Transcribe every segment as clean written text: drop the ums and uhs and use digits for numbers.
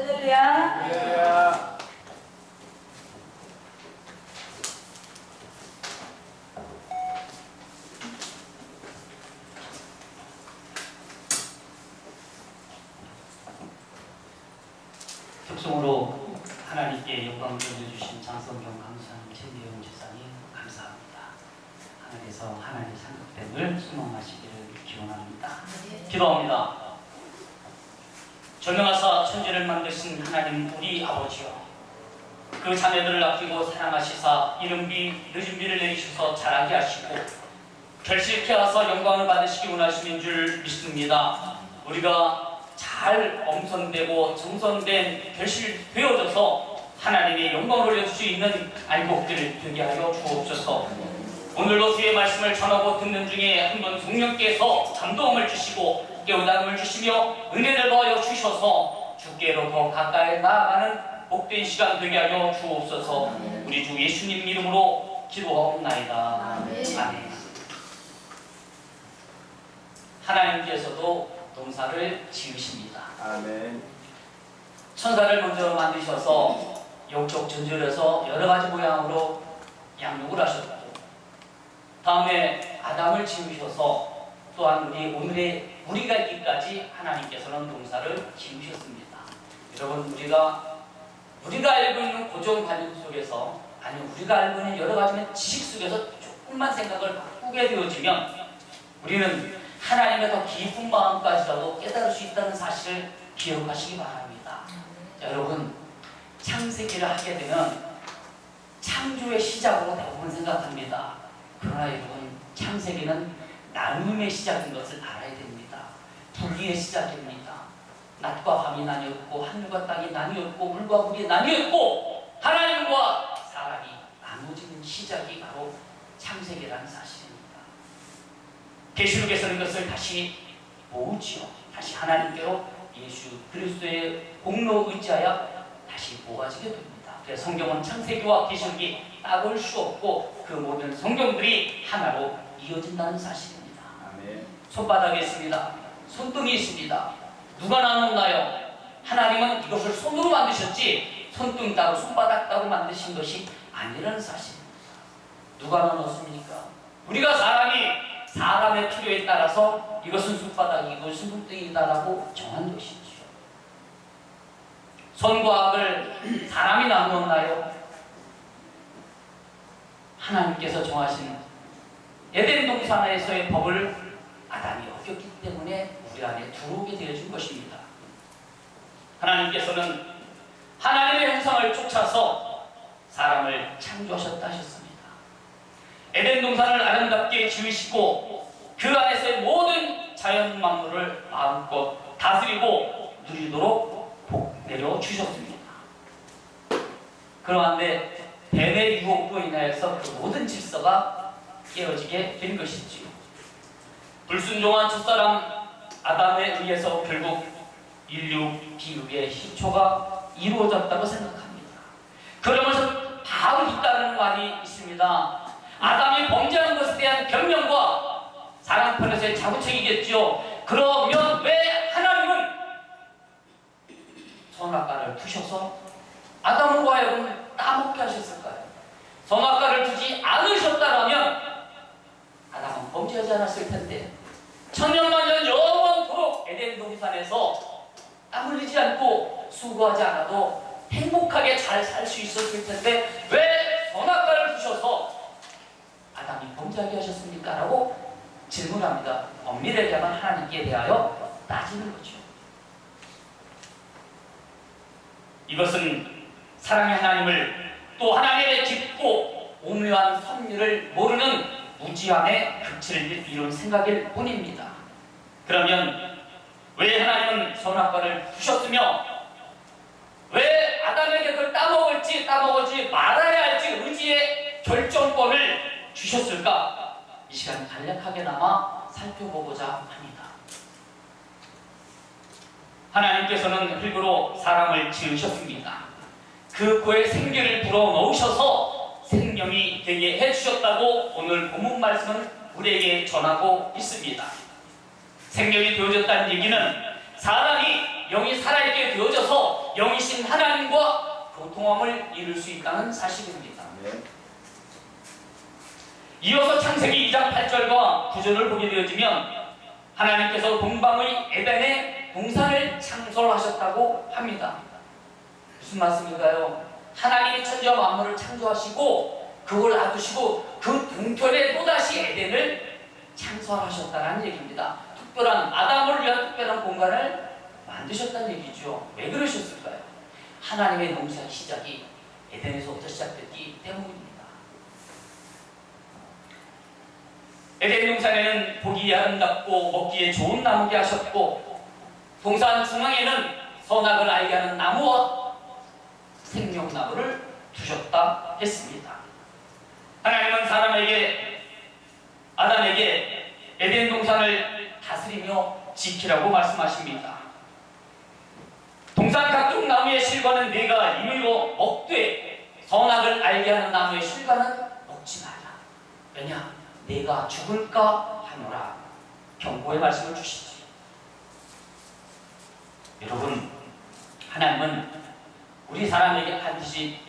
할렐루야. 할렐루야. 특성으로 하나님께 영광을 돌려주신 장성경 강사님, 최미영 지사님 감사합니다. 하늘에서 하나님의 상급됨을 수망하시기를 기원합니다. 기도합니다. 전능하사 천지를 만드신 하나님 우리 아버지여, 그 자녀들을 아끼고 사랑하시사 이른비 늦은비를 내리셔서 자라게 하시고 결실케 하사 영광을 받으시기 원하시는 줄 믿습니다. 우리가 잘 엄선되고 정선된 결실되어져서 하나님의 영광을 올려줄 수 있는 알곡들 되게 하여 주옵소서. 오늘도 주의 말씀을 전하고 듣는 중에 한번 성령께서 감동을 주시고 깨우침을 주시며 은혜를 더하여 주셔서 주께로 더 가까이 나아가는 복된 시간 되게 하여 주옵소서. 우리 주 예수님 이름으로 기도하옵나이다. 아멘. 하나님께서도 농사를 지으십니다. 아멘. 천사를 먼저 만드셔서 영적 전절에서 여러 가지 모양으로 양육을 하셨고, 다음에 아담을 지으셔서 또한 우리가 있기까지 하나님께서는 농사를 지으셨습니다. 여러분, 우리가 알고 있는 고정관념 속에서, 아니면 우리가 알고 있는 여러 가지 지식 속에서 조금만 생각을 바꾸게 되어지면 우리는 하나님의 더 깊은 마음까지라도 깨달을 수 있다는 사실을 기억하시기 바랍니다. 자, 여러분, 창세기를 하게 되면 창조의 시작으로 대부분 생각합니다. 그러나 여러분, 창세기는 나눔의 시작인 것을 알아야 됩니다. 분리의 시작입니다. 낮과 밤이 나뉘었고 하늘과 땅이 나뉘었고 물과 물이 나뉘었고 하나님과 사람이 나눠지는 시작이 바로 창세기라는 사실입니다. 계시록에서는 이것을 다시 모으지요. 다시 하나님께로 예수 그리스도의 공로 의지하여 다시 모아지게 됩니다. 그래서 성경은 창세기와 계시록이 따볼 수 없고 그 모든 성경들이 하나로 이어진다는 사실입니다. 아멘. 손바닥에 있습니다. 손등이 있습니다. 누가 나눴나요? 하나님은 이것을 손으로 만드셨지 손등 따로 손바닥 따로 만드신 것이 아니라는 사실입니다. 누가 나눴습니까? 우리가 사람의 필요에 따라서 이것은 손바닥이고 이것은 손등이다라고 정한 것이죠. 선과 악을 사람이 나누었나요? 하나님께서 정하신 에덴 동산에서의 법을 아담이 어겼기 때문에 우리 안에 들어오게 되어진 것입니다. 하나님께서는 하나님의 형상을 쫓아서 사람을 창조하셨다 하셨습니다. 에덴 동산을 아름답게 지으시고 그 안에서의 모든 자연 만물을 마음껏 다스리고 누리도록 복 내려 주셨습니다. 그러한데 뱀의 유혹으로 인하여서 그 모든 질서가 깨어지게 된 것이지요. 불순종한 첫사람 아담에 의해서 결국 인류 기후의 희초가 이루어졌다고 생각합니다. 그러면서 바로 있다는 말이 있습니다. 아담이 범죄한 것에 대한 변명과 사람 편에서의 자부책이겠죠. 그러면 왜 하나님은 선악과를 두셔서 아담과 하여금 따먹게 하셨을까요? 선악과를 두지 않으셨다면 아담은 범죄하지 않았을 텐데 천년만년 영원토록 에덴 동산에서 땀 흘리지 않고 수고하지 않아도 행복하게 잘 살 수 있었을 텐데 왜 선악과를 두셔서 아담이 범죄하게 하셨습니까? 라고 질문합니다. 엄밀히 얘기하면 하나님께 대하여 따지는 거죠. 이것은 사랑의 하나님을 또 하나님의 깊고 오묘한 섭리를 모르는 무지함의 극치를 이룬 생각일 뿐입니다. 그러면 왜 하나님은 선악과를 두셨으며 왜 아담에게 그걸 따먹을지 말아야 할지 의지의 결정권을 주셨을까? 이 시간 간략하게나마 살펴보고자 합니다. 하나님께서는 흙으로 사람을 지으셨습니다. 그 코에 생기를 불어넣으셔서 생명이 되게 해주셨다고 오늘 본문 말씀은 우리에게 전하고 있습니다. 생명이 되어졌다는 얘기는 사람이 영이 살아있게 되어져서 영이 교통함을 이룰 수 있다는 사실입니다. 네. 이어서 창세기 2장 8절과 9절을 보게 되어지면 하나님께서 동방의 에덴에 동산을 창설하셨다고 합니다. 무슨 말씀인가요? 하나님이 천지와 만물을 창조하시고 그걸 놔두시고 그 동편에 또다시 에덴을 창설하셨다는 얘기입니다. 특별한 아담을 위한 특별한 공간을 만드셨다는 얘기죠. 왜 그러셨을까요? 하나님의 농사의 시작이 에덴에서부터 시작됐기 때문입니다. 에덴 동산에는 보기에 아름답고 먹기에 좋은 나무게 하셨고 동산 중앙에는 선악을 알게 하는 나무와 생명나무를 두셨다 했습니다. 하나님은 아담에게 에덴 동산을 다스리며 지키라고 말씀하십니다. 동산 각종 나무의 실과는 네가 임의로 먹되 선악을 알게 하는 나무의 실과는 먹지 말라. 왜냐? 내가 죽을까 하노라. 경고의 말씀을 주시지. 여러분, 하나님은 우리 사람에게 반드시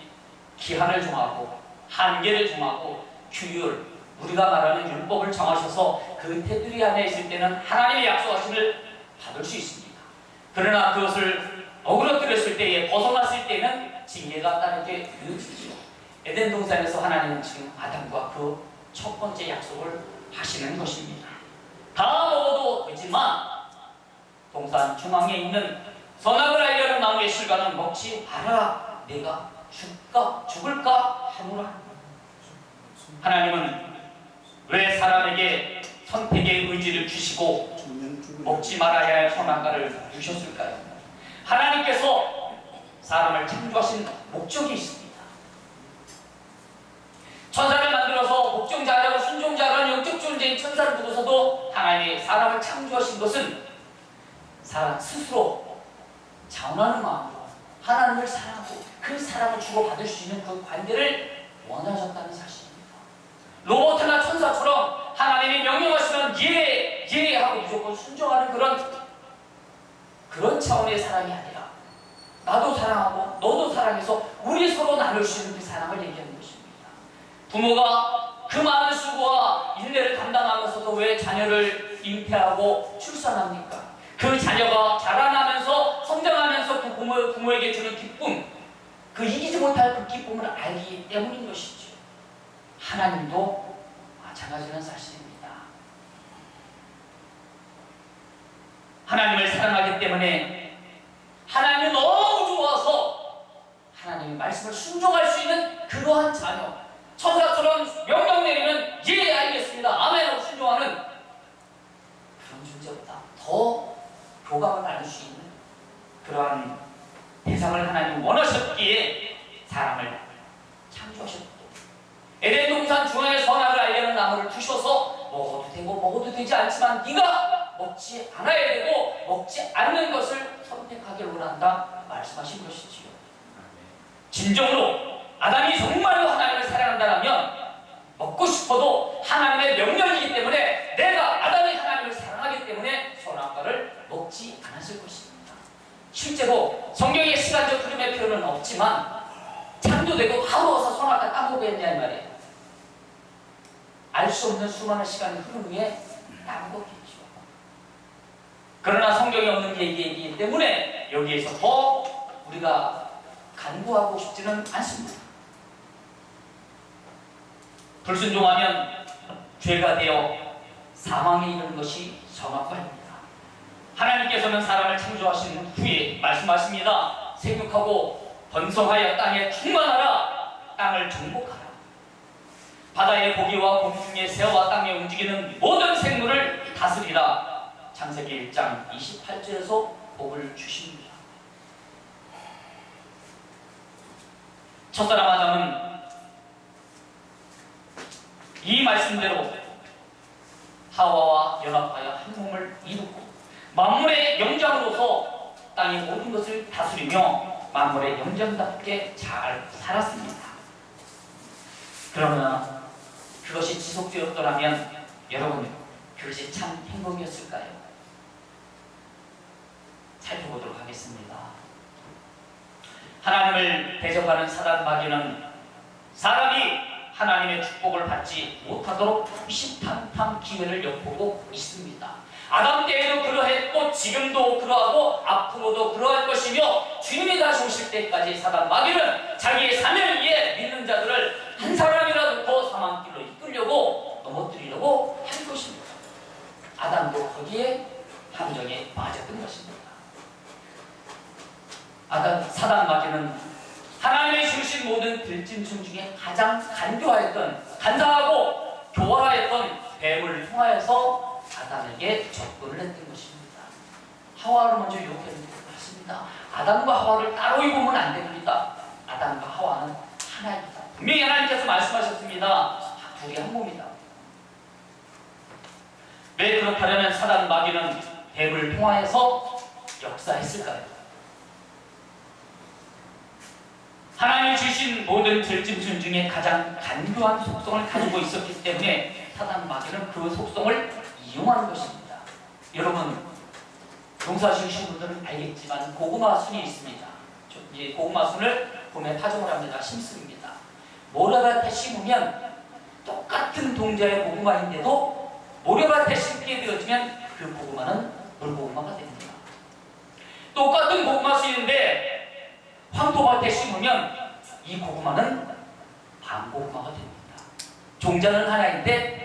기한을 정하고 한계를 정하고 규율, 우리가 말하는 율법을 정하셔서 그 테두리 안에 있을 때는 하나님의 약속하심을 받을 수 있습니다. 그러나 그것을 어그러뜨렸을 때에, 벗어났을 때는 징계가 따르게 되어지죠. 에덴 동산에서 하나님은 지금 아담과 그 첫 번째 약속을 하시는 것입니다. 다 먹어도 되지만 동산 중앙에 있는 선악을 알게 하는 나무의 실과는 먹지 말아라. 내가 죽을까 하노라. 하나님은 왜 사람에게 선택의 의지를 주시고 먹지 말아야 할 선악과를 주셨을까요? 하나님께서 사람을 창조하신 목적이 있습니다. 천사를 만들어서 복종자라고 순종자라는 영적 존재인 천사를 두고서도 하나님이 사람을 창조하신 것은 사람 스스로 자원하는 마음으로 하나님을 사랑하고 그 사랑을 주고받을 수 있는 그 관계를 원하셨다는 사실입니다. 로봇이나 천사처럼 하나님이 명령하시면 예 하고 무조건 순종하는 그런 차원의 사랑이 아니라 나도 사랑하고 너도 사랑해서 우리 서로 나눌 수 있는 그 사랑을 얘기하는 것입니다. 부모가 그 많은 수고와 인내를 감당하면서도 왜 자녀를 잉태하고 출산합니까? 그 자녀가 자라나면서 성장하면서 그 부모에게 주는 기쁨, 그 이기지 못할 그 기쁨을 알기 때문인 것이죠. 하나님도 마찬가지는 사실입니다. 하나님을 사랑하기 때문에 하나님이 너무 좋아서 하나님의 말씀을 순종할 수 있는 그러한 자녀, 천사처럼 명령 내리면 예 알겠습니다 아멘 하고 순종하는 그런 존재보다 더 교감을 나눌 수 있는 그러한 대상을 하나님 원하셨기에 사람을 창조하셨고 에덴 동산 중앙에 선악을 알게 하는 나무를 두셔서 먹어도 되고 먹어도 되지 않지만 네가 먹지 않아야 되고 먹지 않는 것을 선택하길 원한다 말씀하신 것이지요. 진정으로 아담이 정말로 하나님을 사랑한다면 먹고 싶어도 하나님의 명령이기 때문에 내가 아담이 하나님을 사랑하기 때문에 선악과를 먹지 않았을 것입니다. 실제로 성경의 시간적 흐름의 표현은 없지만 창조되고 바로 와서 선악과 따먹겠냐 이 말이에요. 알 수 없는 수많은 시간의 흐름 위에 따먹겠죠. 그러나 성경에 없는 얘기이기 때문에 여기에서 더 우리가 간구하고 싶지는 않습니다. 불순종하면 죄가 되어 사망에 이르는 것이 선악과입니다. 하나님께서는 사람을 창조하신 후에 말씀하십니다. 생육하고 번성하여 땅에 충만하라. 땅을 정복하라. 바다의 고기와 공중의 새와 땅에 움직이는 모든 생물을 다스리라. 창세기 1장 28절에서 복을 주십니다. 첫사람 아담은 이 말씀대로 하와와 연합하여 한 몸을 이루고 만물의 영장으로서 땅의 모든 것을 다스리며 만물의 영장답게 잘 살았습니다. 그러나 그것이 지속되었더라면 여러분 그것이 참 행복이었을까요? 살펴보도록 하겠습니다. 하나님을 대적하는 사단 마귀는 사람이 하나님의 축복을 받지 못하도록 호시탐탐 기회를 엿보고 있습니다. 아담 때에도 그러했고 지금도 그러하고 앞으로도 그러할 것이며 주님이 다시 오실 때까지 사단 마귀는 자기의 사명을 위해 믿는 자들을 한 사람이라도 더 사망길로 이끌려고 넘어뜨리려고 할 것입니다. 아담도 거기에 함정에 빠졌던 것입니다. 사단 마귀는 하나님의 주신 모든 들짐승 중에 가장 간사하고 교활하였던 뱀을 통하여서 아담에게 접근을 했던 것입니다. 하와를 먼저 유혹했는 것 같습니다. 아담과 하와를 따로 입으면 안 됩니다. 아담과 하와는 하나입니다. 분명히 하나님께서 말씀하셨습니다. 둘이 한 몸이다. 왜 그렇다면 사단 마귀는 뱀을 통하여서 역사했을까요? 하나님이 주신 모든 들짐승 중에 가장 간교한 속성을 가지고 있었기 때문에 사단 마귀는 그 속성을 이용하는 것입니다. 여러분, 농사 지으신 분들은 알겠지만 고구마 순이 있습니다. 이 고구마 순을 봄에 파종을 합니다. 심습니다. 모래밭에 심으면 똑같은 동자의 고구마인데도 모래밭에 심게 되어지면 그 고구마는 물고구마가 됩니다. 똑같은 고구마 순인데 황토밭에 심으면 이 고구마는 밤고구마가 됩니다. 종자는 하나인데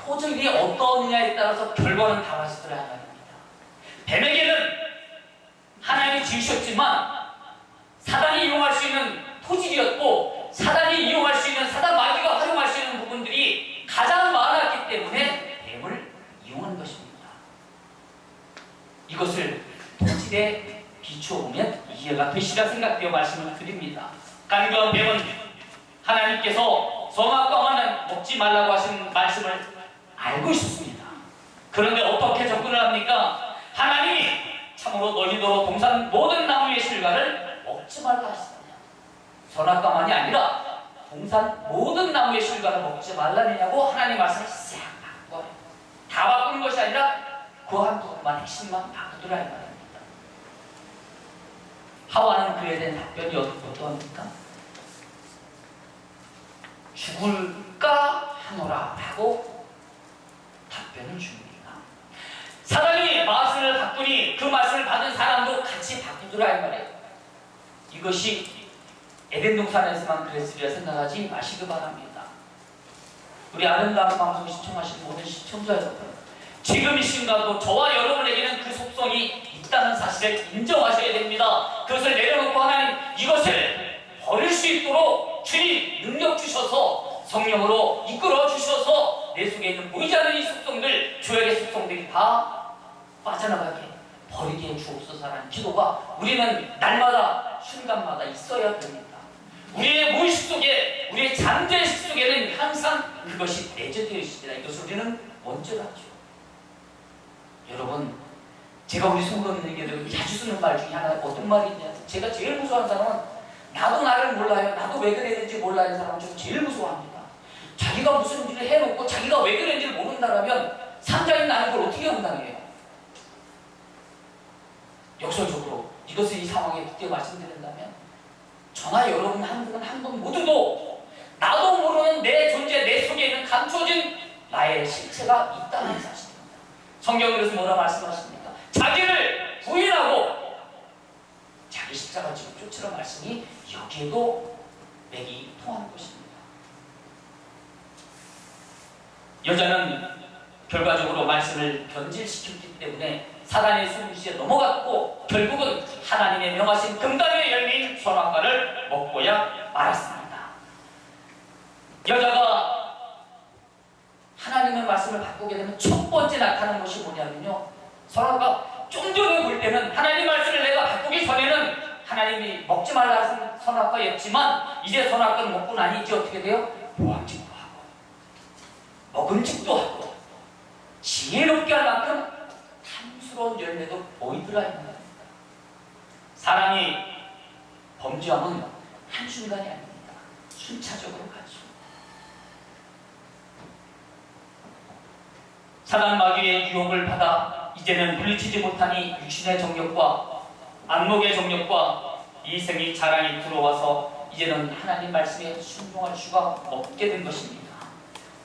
토질이 어떠느냐에 따라서 결과는 달라지더라 말입니다. 뱀에게는 하나님이 지으셨지만 사단이 이용할 수 있는 토질이었고 사단이 이용할 수 있는 사단 마귀가 활용할 수 있는 부분들이 가장 많았기 때문에 뱀을 이용한 것입니다. 이것을 토질에 비추어보면 이해가 되시라 생각되어 말씀을 드립니다. 간교한 뱀은 하나님께서 선악과만 먹지 말라고 하신 말씀을 알고 있었습니다. 그런데 어떻게 접근을 합니까? 하나님이 참으로 너희도 동산 모든 나무의 실과를 먹지 말라 하시느냐. 선악과만이 아니라 동산 모든 나무의 실과를 먹지 말라느냐고 하나님 말씀을 싹 바꿔요. 다 바꾸는 것이 아니라 그 한 부분만 핵심만 바꾸더라 이 말입니다. 하와는 그에 대한 답변이 어떠합니까? 죽을까 하노라 하고 답변을 줍니다. 사단이 말씀을 바꾸니 그 말씀을 받은 사람도 같이 바꾸더라 이 말이에요. 이것이 에덴 동산에서만 그랬으리라 생각하지 마시기 바랍니다. 우리 아름다운 방송 시청하신 모든 시청자 여러분, 지금 이 순간도 저와 여러분에게는 그 속성이 있다는 사실을 인정하셔야 됩니다. 그것을 내려놓고 하나님 이것을 버릴 수 있도록 주님 능력 주셔서 성령으로 이끌어 주셔서 내 속에 있는 보이지 않는 이 속성들, 죄악의 속성들이 다 빠져나가게 버리게 주옵소서라는 기도가 우리는 날마다 순간마다 있어야 됩니다. 우리의 무의식 속에, 우리의 잠재의식 속에는 항상 그것이 내재되어 있습니다. 이것을 우리는 먼저 하죠. 여러분, 제가 우리 성도님들에게 자주 쓰는 말 중에 하나가 어떤 말이 있냐? 제가 제일 무서워하는 사람은 나도 나를 몰라요. 나도 왜 그랬는지 몰라요. 사람은 좀 제일 무서워합니다. 자기가 무슨 일을 해놓고 자기가 왜 그랬는지를 모른다면 상자인 나는 걸 어떻게 감당해요? 역설적으로 이것을 이 상황에 그때 말씀드린다면 저나 여러분 한 분 모두도 나도 모르는 내 존재, 내 속에 있는 감춰진 나의 실체가 있다는 사실입니다. 성경은 그래서 뭐라 말씀하십니까? 자기를 부인하고 자기 십자가 지고 쫓으라 말씀이 여기에도 맥이 통하는 것입니다. 여자는 결과적으로 말씀을 변질시켰기 때문에 사단의 숨쉬에 넘어갔고 결국은 하나님의 명하신 금단의 열린 선악과를 먹고야 말았습니다. 여자가 하나님의 말씀을 바꾸게 되면 첫 번째 나타나는 것이 뭐냐면요, 선악과 좀 전에 볼 때는 하나님 말씀을 내가 바꾸기 전에는 하나님이 먹지 말라 하신 선악과였지만 이제 선악과를 먹고 나니 이제 어떻게 돼요? 보암직도 하고 먹음직도 하고 지혜롭게 할 만큼 탐스러운 열매도 보이더라 입니다. 사람이 범죄함은 한순간이 아닙니다. 순차적으로 가죠. 사단 마귀의 유혹을 받아 이제는 물리치지 못하니 육신의 정욕과 안목의 정력과 이생의 자랑이 들어와서 이제는 하나님 말씀에 순종할 수가 없게 된 것입니다.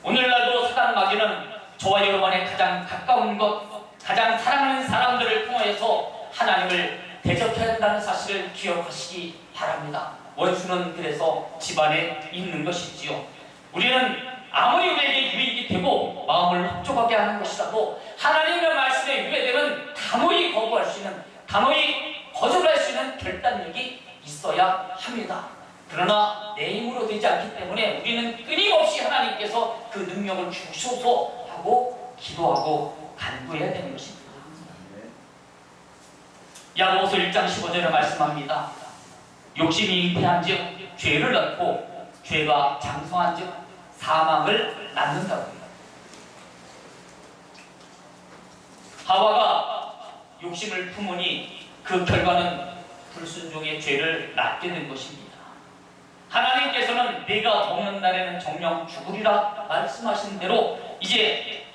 오늘날도 사단 마귀는 저와 여러분의 가장 가까운 것, 가장 사랑하는 사람들을 통하여서 하나님을 대적해야 한다는 사실을 기억하시기 바랍니다. 원수는 그래서 집안에 있는 것이지요. 우리는 아무리 우리에게 유익이 되고 마음을 흡족하게 하는 것이라도 하나님의 말씀에 유배되면 단호히 거부할 수 있는, 단호히 거절할 수 있는 결단력이 있어야 합니다. 그러나 내 힘으로 되지 않기 때문에 우리는 끊임없이 하나님께서 그 능력을 주소서 하고 기도하고 간구해야 되는 것입니다. 야고보서 1장 15절에 말씀합니다. 욕심이 잉태한즉 죄를 낳고 죄가 장성한즉 사망을 낳는다고요. 하와가 욕심을 품으니 그 결과는 불순종의 죄를 낳게 된 것입니다. 하나님께서는 내가 먹는 날에는 정령 죽으리라 말씀하신 대로 이제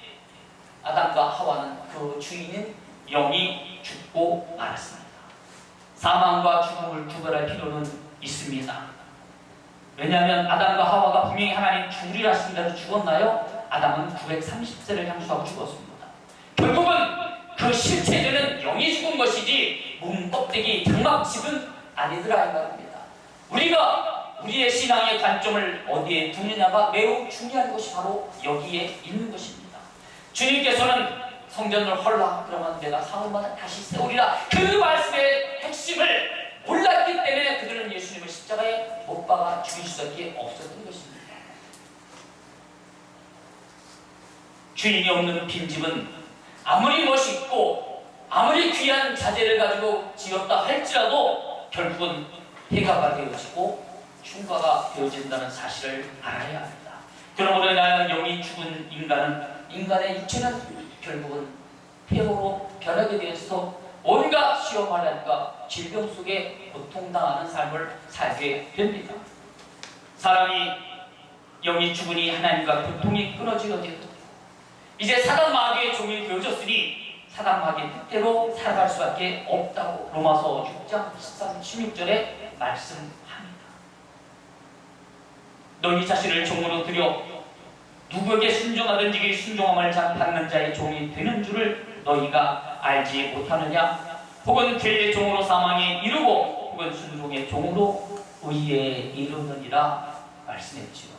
아담과 하와는 그 주인인 영이 죽고 말았습니다. 사망과 죽음을 구별할 필요는 있습니다. 왜냐하면 아담과 하와가 분명히 하나님 죽으리라 하신 대로 죽었나요? 아담은 930세를 향수하고 죽었습니다. 결국은 그 실체되는 영이 죽은 것이지 몸 껍데기 장막집은 아니더라 이 말입니다. 우리가 우리의 신앙의 관점을 어디에 두느냐가 매우 중요한 것이 바로 여기에 있는 것입니다. 주님께서는 성전을 헐라 그러면 내가 사흘마다 다시 세우리라, 그 말씀의 핵심을 몰랐기 때문에 그들은 예수님을 십자가에 못 박아 죽일 수밖에 없었던 것입니다. 주인이 없는 빈집은 아무리 멋있고 아무리 귀한 자재를 가지고 지었다 할지라도 결국은 폐가가 되어지고 흉가가 되어진다는 사실을 알아야 합니다. 그러므로 인하여 영이 죽은 인간의 육체는 결국은 폐허로 변하게 되어서 온갖 시험하려니까 질병 속에 고통당하는 삶을 살게 됩니다. 사람이 영이 죽으니 하나님과 교통이 끊어지게 되고 이제 사단 마귀의 종이 되어졌으니 사단 마귀의 뜻대로 살아갈 수밖에 없다고 로마서 6장 13, 16절에 말씀합니다. 너희 자신을 종으로 들여 누구에게 순종하든지 그 순종함을 받는 자의 종이 되는 줄을 너희가 알지 못하느냐? 혹은 죄의 종으로 사망에 이르고 혹은 순종의 종으로 의에 이르느니라 말씀했지요.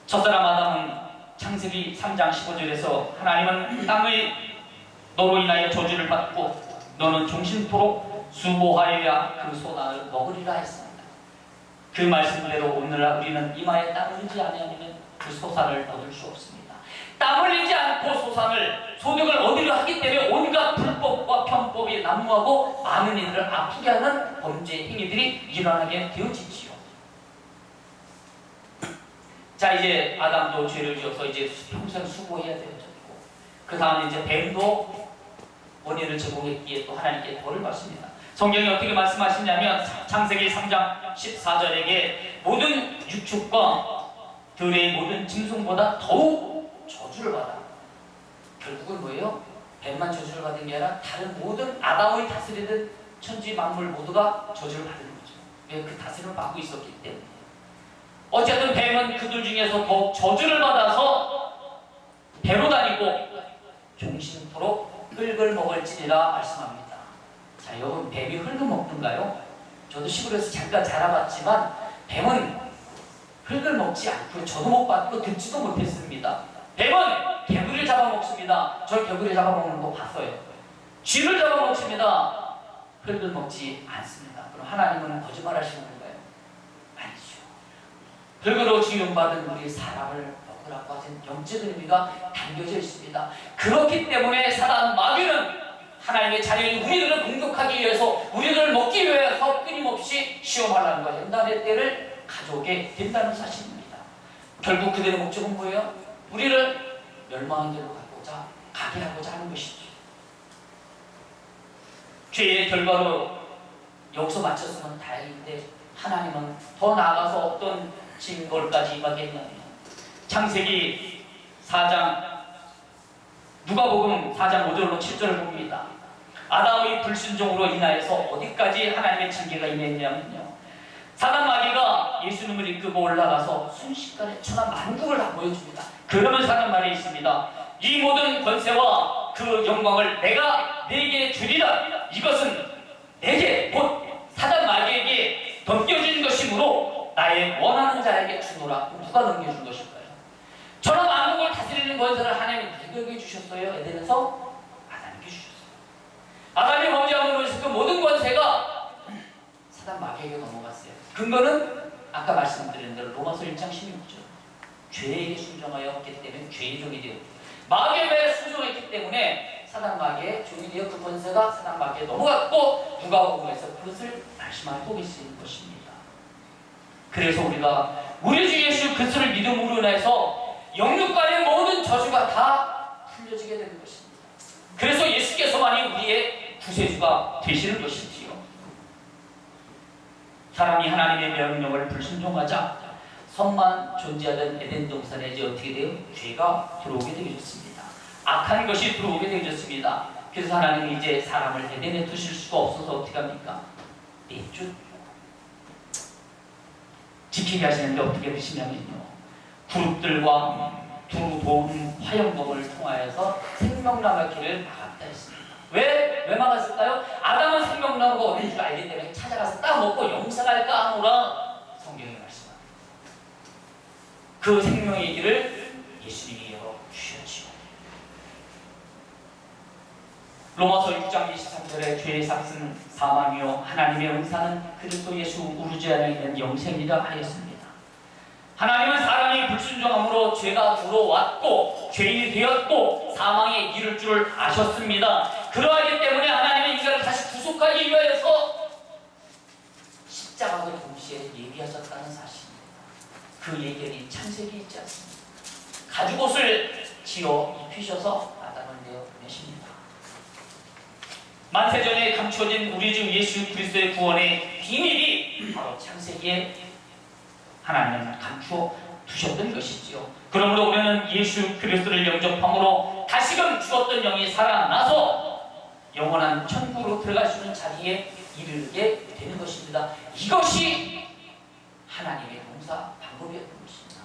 첫사람 아담은 창세기 3장 15절에서 하나님은 땅의 너로 인하여 저주를 받고 너는 종신토록 수고하리라 그 소나를 먹으리라 했습니다. 그 말씀대로 오늘날 우리는 이마에 땀 흘리지 않으면 그 소산을 얻을 수 없습니다. 땀 흘리지 않고 소득을 얻으려 하기 때문에 온갖 불법과 편법이 난무하고 많은 이들을 아프게 하는 범죄 행위들이 일어나게 되어지지요. 자, 이제 아담도 죄를 지어서 이제 평생 수고해야 되어졌고, 그 다음에 이제 뱀도 원인을 제공했기에 또 하나님께 벌을 받습니다. 성경이 어떻게 말씀하시냐면 창세기 3장 14절에게 모든 육축과 들의 모든 짐승보다 더욱 저주를 받아. 결국은 뭐예요? 뱀만 저주를 받은 게 아니라 다른 모든 아담의 다스리던 천지 만물 모두가 저주를 받는 거죠. 왜? 그 다스림을 받고 있었기 때문에. 어쨌든 뱀은 그들 중에서 더욱 저주를 받아서 배로 다니고 종신토록 흙을 먹을지니라 말씀합니다. 자, 여러분, 뱀이 흙을 먹던가요? 저도 시골에서 잠깐 자라봤지만 뱀은 흙을 먹지 않고 저도 못 봤고 듣지도 못했습니다. 뱀은 개구리를 잡아먹습니다. 저 개구리 잡아먹는 거 봤어요. 쥐를 잡아먹습니다. 흙을 먹지 않습니다. 그럼 하나님은 거짓말하시는 건가요? 아니죠. 흙으로 지음받은 우리 사람을 먹으라고 하신 영적인 의미가 담겨져 있습니다. 그렇기 때문에 사단 마귀는 하나님의 자녀인 우리들을 공격하기 위해서, 우리들을 먹기 위해서 끊임없이 시험하려는 것, 연단의 때를 가져오게 된다는 사실입니다. 결국 그들의 목적은 뭐예요? 우리를 멸망한 길로 가게 하고자 하는 것이죠. 죄의 결과로 여기서 마쳤으면 다행인데 하나님은 더 나아가서 어떤 징벌까지 임하게 했냐면 창세기 4장 누가복음 4장 5절로 7절을 봅니다. 아담의 불순종으로 인하여서 어디까지 하나님의 징계가 임했냐면요, 사단 마귀가 예수님을 이끌고 올라가서 순식간에 천하 만국을 다 보여줍니다. 그러면 사단 말이 있습니다. 이 모든 권세와 그 영광을 내가 네게 주리라. 이것은 내게, 곧 사단 마귀에게 넘겨준 것이므로 나의 원하는 자에게 주노라. 누가 넘겨준 것일까요? 천하 만국을 다스리는 권세를 하나님이 누구에게 주셨어요? 에덴에서 아담에게 주셨어요. 아담이 범죄함으로 인해서 그 모든 권세가 사단 마귀에게 넘어갔어요. 근거는 아까 말씀드린 대로 로마서 1장 16절. 죄에게 순종하였기 때문에 죄의 종이 되었고, 마귀에 순종했기 때문에 사단 마귀의 종이 되어 그 권세가 사단 마귀에 넘어갔고, 누가복음에서 그것을 말씀하고 계시는 것입니다. 그래서 우리가 우리 주 예수 그리스도를 믿음으로 인해서 영육간의 모든 저주가 다 풀려지게 되는 것입니다. 그래서 예수께서만이 우리의 구세주가 되시는 것이지요. 사람이 하나님의 명령을 불순종하자 선만 존재하던 에덴 동산에 이제 어떻게 돼요? 죄가 들어오게 되어졌습니다. 악한 것이 들어오게 되어졌습니다. 그래서 하나님이 이제 사람을 에덴에 두실 수가 없어서 어떻게 합니까? 내쫓 지키게 하시는데 어떻게 하시냐면요, 그룹들과 두 본 화영봉을 통하여서 생명나무 길을 막았다 했습니다. 왜 막았을까요? 아담은 생명나무가 어딘지 알기 때문에 찾아가서 따먹고 영생할까 하노라 성경이 말씀합니다. 그 생명의 길을 예수님이 열어주셨지요. 로마서 6장 23절에 죄의 삭은 사망이요 하나님의 은사는 그리스도 예수 우르지 안에 있는 영생이라 하였습니다. 하나님은 사람이 불순종함으로 죄가 들어왔고 죄인이 되었고 사망에 이를 줄을 아셨습니다. 그러하기 때문에 하나님은 인간을 다시 구속하기 위하여서 십자가를 동시에 예비하셨다는 사실입니다. 그 예견이 창세기에 있지 않습니까? 가죽옷을 지어 입히셔서 아담을 내어 보내십니다. 만세전에 감추어진 우리 주 예수 그리스도의 구원의 비밀이 바로 창세기에 하나님은 감추어 두셨던 것이지요. 그러므로 우리는 예수 그리스도를 영접함으로 다시금 죽었던 영이 살아나서 영원한 천국으로 들어갈 수 있는 자리에 이르게 되는 것입니다. 이것이 하나님의 용서 방법이었던 것입니다.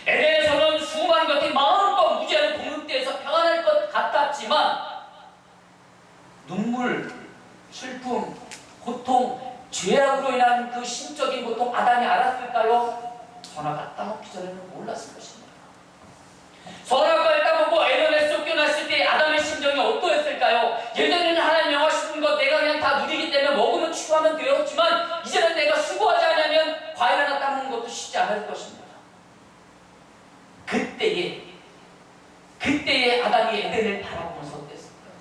에덴에서는 수많은 것들이 마음껏 무지하는 동역대에서 평안할 것 같았지만 눈물, 슬픔, 고통, 죄악으로 인한 그 심적인 고통 아담이 알았을까요? 선악과를 따먹기 전에는 몰랐을 것입니다. 선악과를 따먹고 에덴에 쫓겨났을 때 아담의 심정이 어떠했을까요? 예전에는 하나님 명하시는 것 내가 그냥 다 누리기 때문에 먹으면 추구하면 되었지만 이제는 내가 수고하지 않으면 과일 하나 따먹는 것도 쉽지 않을 것입니다. 그때에 아담이 에덴을 바라보면서 어땠을까요?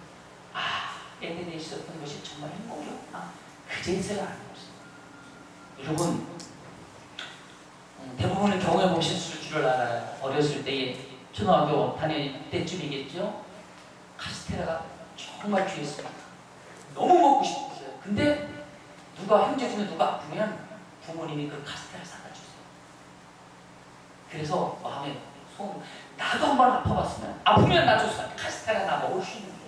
아, 에덴에 있었던 것이 정말 행복이었구나. 그제서야 아는 것입니다. 여러분, 대부분의 경험해 보셨을 줄 알아요. 어렸을 때에 초등학교 다닐 때쯤이겠죠. 카스테라가 정말 귀했습니다. 너무 먹고 싶었어요. 근데 누가 형제 중에 누가 아프면 부모님이 그 카스테라를 사다 주세요. 그래서 마음에 소음, 나도 한번 아파봤으면 아프면 놔줬어요. 카스테라 나 먹을 수 있는데.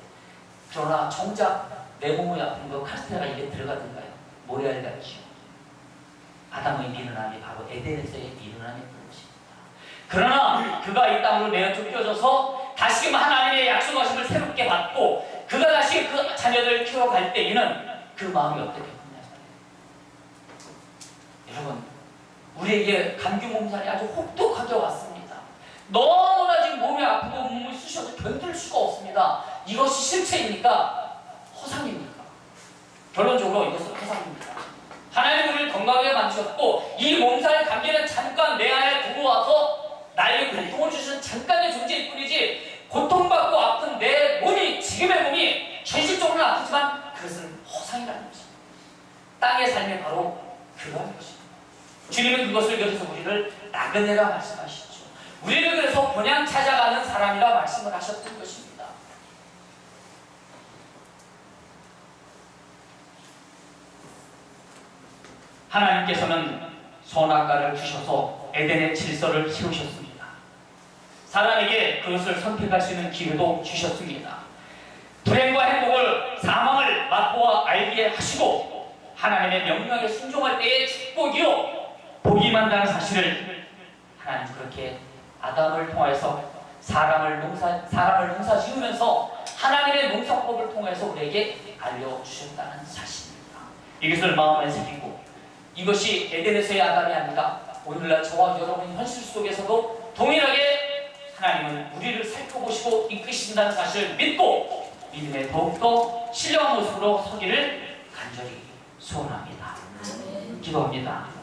그러나 정작 내 몸이 아픈 거 카스테라가 입에 들어가던가요? 모래알 같죠. 아담의 미련함이 바로 에덴에서의 미련함이었던 것입니다. 그러나 그가 이 땅으로 내어 쫓겨져서 다시금 하나님의 약속하심을 새롭게 받고 그가 다시 그 자녀들을 키워갈 때에는 그 마음이 어떻게 됐냐고요. 여러분, 우리에게 감기 몸살이 아주 혹독하게 왔습니다. 너무나 지금 몸이 아프고 몸을 쑤셔서 견딜 수가 없습니다. 이것이 실체입니까? 허상입니까? 결론적으로 이것은 허상입니다. 하나님 우리를 건강하게 만드셨고 이 몸살 감기는 잠깐 내 안에 들어와서 나에게 고통을 주시는 잠깐의 존재일 뿐이지 고통받고 아픈 내 몸이, 지금의 몸이 현실적으로는 아프지만 그것은 허상이라는 것입니다. 땅의 삶이 바로 그러한 것입니다. 주님은 그것을 그래서 우리를 나그네라 말씀하시죠. 우리를 그래서 본향 찾아가는 사람이라 말씀을 하셨던 것입니다. 하나님께서는 선악과를 주셔서 에덴의 질서를 세우셨습니다. 사람에게 그것을 선택할 수 있는 기회도 주셨습니다. 불행과 행복을 사망을 맛보아 알게 하시고 하나님의 명령에 순종할 때의 축복이요 복이 만다는 사실을 하나님 그렇게 아담을 통해서 사람을 농사 지으면서 하나님의 농사법을 통해서 우리에게 알려주셨다는 사실입니다. 이것을 마음에 새기고 이것이 에덴에서의 아담이 아니라 오늘날 저와 여러분 현실 속에서도 동일하게 하나님은 우리를 살펴보시고 이끄신다는 사실을 믿고 믿음에 더욱더 신령한 모습으로 서기를 간절히 소원합니다. 기도합니다.